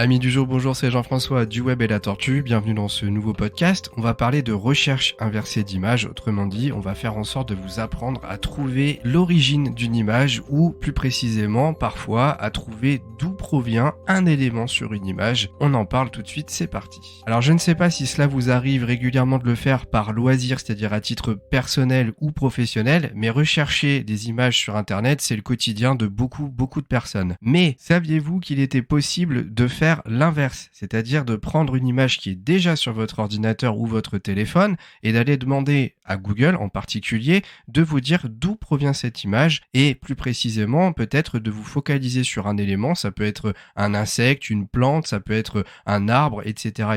Amis du jour, bonjour, c'est Jean-François du Web et la Tortue, bienvenue dans ce nouveau podcast. On va parler de recherche inversée d'images, autrement dit, on va faire en sorte de vous apprendre à trouver l'origine d'une image ou plus précisément, parfois, à trouver d'où provient un élément sur une image. On en parle tout de suite, c'est parti. Alors je ne sais pas si cela vous arrive régulièrement de le faire par loisir, c'est-à-dire à titre personnel ou professionnel, mais rechercher des images sur internet, c'est le quotidien de beaucoup de personnes. Mais saviez-vous qu'il était possible de faire l'inverse, c'est-à-dire de prendre une image qui est déjà sur votre ordinateur ou votre téléphone et d'aller demander à Google en particulier de vous dire d'où provient cette image et plus précisément peut-être de vous focaliser sur un élément, ça peut être un insecte, une plante, ça peut être un arbre, etc.,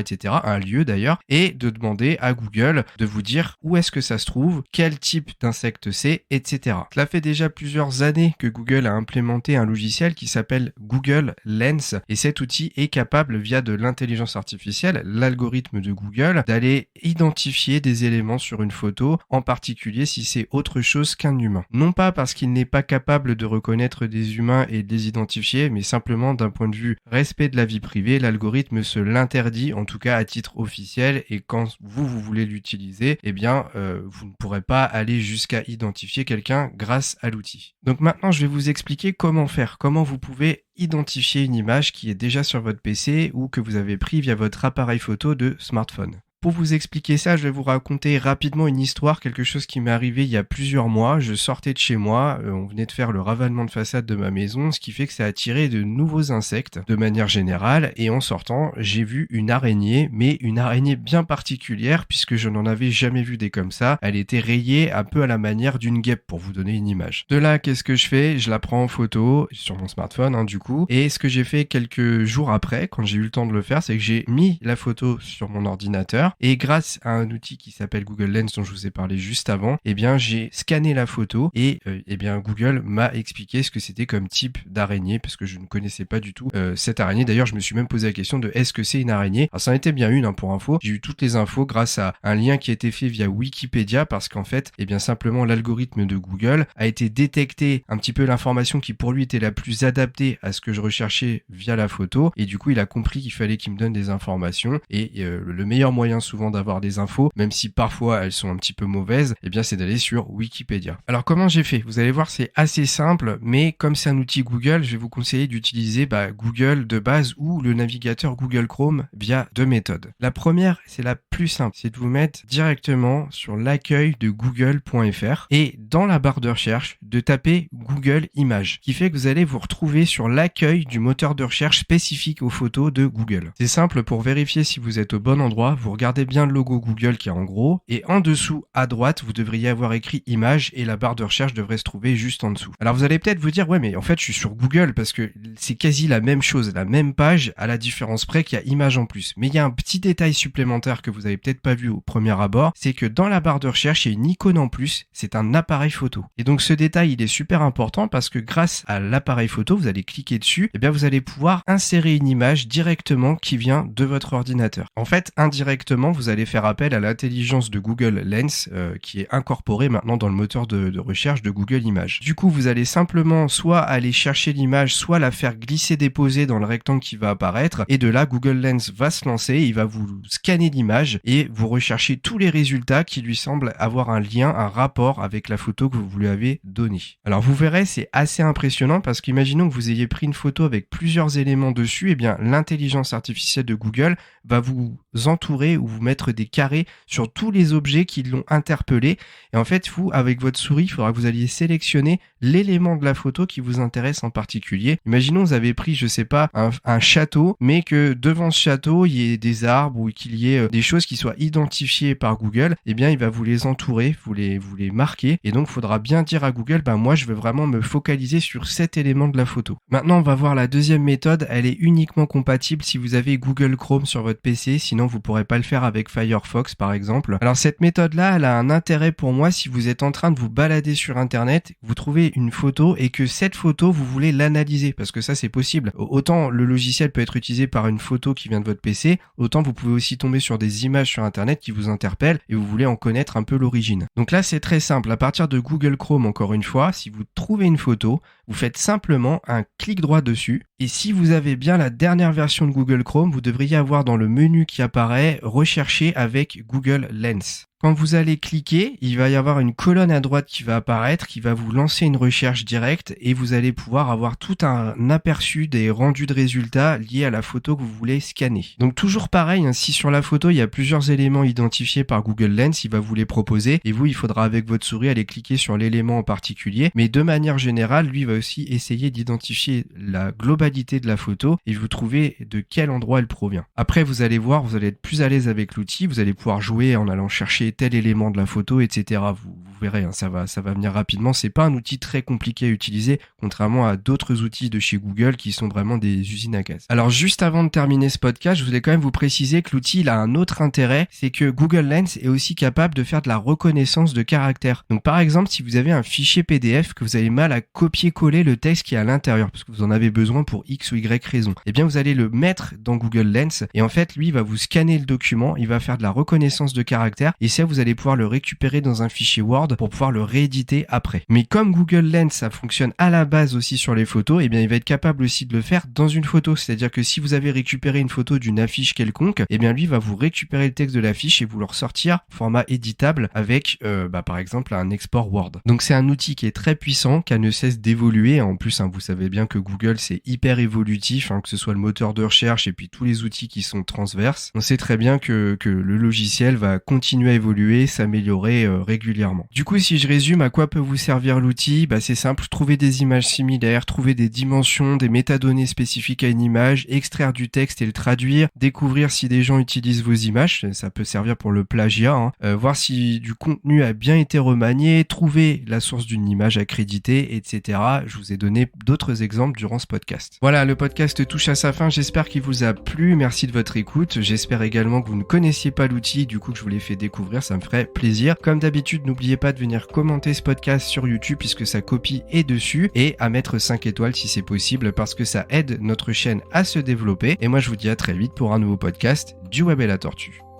un lieu d'ailleurs, et de demander à Google de vous dire où est-ce que ça se trouve, quel type d'insecte c'est, etc. Cela fait déjà plusieurs années que Google a implémenté un logiciel qui s'appelle Google Lens et cet outil est capable via de l'intelligence artificielle, l'algorithme de Google, d'aller identifier des éléments sur une photo, en particulier si c'est autre chose qu'un humain. Non pas parce qu'il n'est pas capable de reconnaître des humains et de les identifier, mais simplement d'un point de vue respect de la vie privée, l'algorithme se l'interdit, en tout cas à titre officiel, et quand vous voulez l'utiliser, eh bien, vous ne pourrez pas aller jusqu'à identifier quelqu'un grâce à l'outil. Donc maintenant, je vais vous expliquer comment faire, comment vous pouvez identifier une image qui est déjà sur votre PC ou que vous avez pris via votre appareil photo de smartphone. Pour vous expliquer ça, je vais vous raconter rapidement une histoire, quelque chose qui m'est arrivé il y a plusieurs mois. Je sortais de chez moi, on venait de faire le ravalement de façade de ma maison, ce qui fait que ça a attiré de nouveaux insectes de manière générale. Et en sortant, j'ai vu une araignée, mais une araignée bien particulière puisque je n'en avais jamais vu des comme ça. Elle était rayée un peu à la manière d'une guêpe pour vous donner une image. De là, qu'est-ce que je fais ? Je la prends en photo sur mon smartphone du coup. Et ce que j'ai fait quelques jours après, quand j'ai eu le temps de le faire, c'est que j'ai mis la photo sur mon ordinateur. Et grâce à un outil qui s'appelle Google Lens dont je vous ai parlé juste avant, eh bien j'ai scanné la photo et eh bien Google m'a expliqué ce que c'était comme type d'araignée parce que je ne connaissais pas du tout cette araignée. D'ailleurs, je me suis même posé la question de est-ce que c'est une araignée. Alors ça en était bien une pour info. J'ai eu toutes les infos grâce à un lien qui a été fait via Wikipédia parce qu'en fait, eh bien simplement l'algorithme de Google a été détecté un petit peu l'information qui pour lui était la plus adaptée à ce que je recherchais via la photo et du coup il a compris qu'il fallait qu'il me donne des informations et le meilleur moyen souvent d'avoir des infos, même si parfois elles sont un petit peu mauvaises, eh bien c'est d'aller sur Wikipédia. Alors comment j'ai fait ? Vous allez voir, c'est assez simple, mais comme c'est un outil Google, je vais vous conseiller d'utiliser Google de base ou le navigateur Google Chrome via deux méthodes. La première, c'est la plus simple, c'est de vous mettre directement sur l'accueil de google.fr et dans la barre de recherche, de taper Google Images, qui fait que vous allez vous retrouver sur l'accueil du moteur de recherche spécifique aux photos de Google. C'est simple, pour vérifier si vous êtes au bon endroit, vous regardez bien le logo Google qui est en gros et en dessous à droite vous devriez avoir écrit image et la barre de recherche devrait se trouver juste en dessous. Alors vous allez peut-être vous dire ouais mais en fait je suis sur Google parce que c'est quasi la même chose, la même page à la différence près qu'il y a image en plus. Mais il y a un petit détail supplémentaire que vous avez peut-être pas vu au premier abord, c'est que dans la barre de recherche il y a une icône en plus, c'est un appareil photo. Et donc ce détail il est super important parce que grâce à l'appareil photo vous allez cliquer dessus et bien vous allez pouvoir insérer une image directement qui vient de votre ordinateur. En fait indirectement vous allez faire appel à l'intelligence de Google Lens qui est incorporée maintenant dans le moteur de recherche de Google Images. Du coup, vous allez simplement soit aller chercher l'image, soit la faire glisser-déposer dans le rectangle qui va apparaître et de là, Google Lens va se lancer, il va vous scanner l'image et vous rechercher tous les résultats qui lui semblent avoir un lien, un rapport avec la photo que vous lui avez donnée. Alors vous verrez, c'est assez impressionnant parce qu'imaginons que vous ayez pris une photo avec plusieurs éléments dessus, et bien l'intelligence artificielle de Google va vous entourer ou vous mettre des carrés sur tous les objets qui l'ont interpellé. Et en fait, vous, avec votre souris, il faudra que vous alliez sélectionner l'élément de la photo qui vous intéresse en particulier. Imaginons, vous avez pris, je sais pas, un château, mais que devant ce château, il y ait des arbres ou qu'il y ait des choses qui soient identifiées par Google. Eh bien, il va vous les entourer, vous les marquer. Et donc, il faudra bien dire à Google, moi, je veux vraiment me focaliser sur cet élément de la photo. Maintenant, on va voir la deuxième méthode. Elle est uniquement compatible si vous avez Google Chrome sur votre PC. Sinon, vous pourrez pas le faire avec Firefox, par exemple. Alors, cette méthode-là, elle a un intérêt pour moi si vous êtes en train de vous balader sur Internet, vous trouvez une photo et que cette photo, vous voulez l'analyser, parce que ça, c'est possible. Autant le logiciel peut être utilisé par une photo qui vient de votre PC, autant vous pouvez aussi tomber sur des images sur Internet qui vous interpellent et vous voulez en connaître un peu l'origine. Donc là, c'est très simple. À partir de Google Chrome, encore une fois, si vous trouvez une photo, vous faites simplement un clic droit dessus. Et si vous avez bien la dernière version de Google Chrome, vous devriez avoir dans le menu qui apparaît « Rechercher avec Google Lens ». Quand vous allez cliquer, il va y avoir une colonne à droite qui va apparaître, qui va vous lancer une recherche directe et vous allez pouvoir avoir tout un aperçu des rendus de résultats liés à la photo que vous voulez scanner. Donc toujours pareil, si sur la photo il y a plusieurs éléments identifiés par Google Lens, il va vous les proposer et vous, il faudra avec votre souris aller cliquer sur l'élément en particulier. Mais de manière générale, lui va aussi essayer d'identifier la globalité de la photo et vous trouver de quel endroit elle provient. Après, vous allez voir, vous allez être plus à l'aise avec l'outil, vous allez pouvoir jouer en allant chercher tel élément de la photo, etc. Vous verrez, ça va venir rapidement. C'est pas un outil très compliqué à utiliser, contrairement à d'autres outils de chez Google qui sont vraiment des usines à gaz. Alors juste avant de terminer ce podcast, je voulais quand même vous préciser que l'outil il a un autre intérêt, c'est que Google Lens est aussi capable de faire de la reconnaissance de caractères. Donc par exemple, si vous avez un fichier PDF que vous avez mal à copier-coller le texte qui est à l'intérieur, parce que vous en avez besoin pour X ou Y raison, eh bien vous allez le mettre dans Google Lens et en fait lui il va vous scanner le document, il va faire de la reconnaissance de caractères et ça vous allez pouvoir le récupérer dans un fichier Word pour pouvoir le rééditer après. Mais comme Google Lens ça fonctionne à la base aussi sur les photos, eh bien il va être capable aussi de le faire dans une photo, c'est-à-dire que si vous avez récupéré une photo d'une affiche quelconque, eh bien lui va vous récupérer le texte de l'affiche et vous le ressortir en format éditable avec par exemple un export Word. Donc c'est un outil qui est très puissant, qui ne cesse d'évoluer. En plus vous savez bien que Google c'est hyper évolutif, que ce soit le moteur de recherche et puis tous les outils qui sont transverses. On sait très bien que le logiciel va continuer à évoluer, s'améliorer régulièrement. Du coup, si je résume à quoi peut vous servir l'outil, c'est simple, trouver des images similaires, trouver des dimensions, des métadonnées spécifiques à une image, extraire du texte et le traduire, découvrir si des gens utilisent vos images, ça peut servir pour le plagiat, voir si du contenu a bien été remanié, trouver la source d'une image accréditée, etc. Je vous ai donné d'autres exemples durant ce podcast. Voilà, le podcast touche à sa fin, j'espère qu'il vous a plu, merci de votre écoute, j'espère également que vous ne connaissiez pas l'outil, du coup que je vous l'ai fait découvrir, ça me ferait plaisir. Comme d'habitude, n'oubliez pas de venir commenter ce podcast sur YouTube puisque sa copie est dessus et à mettre 5 étoiles si c'est possible parce que ça aide notre chaîne à se développer. Et moi, je vous dis à très vite pour un nouveau podcast du Web et la Tortue.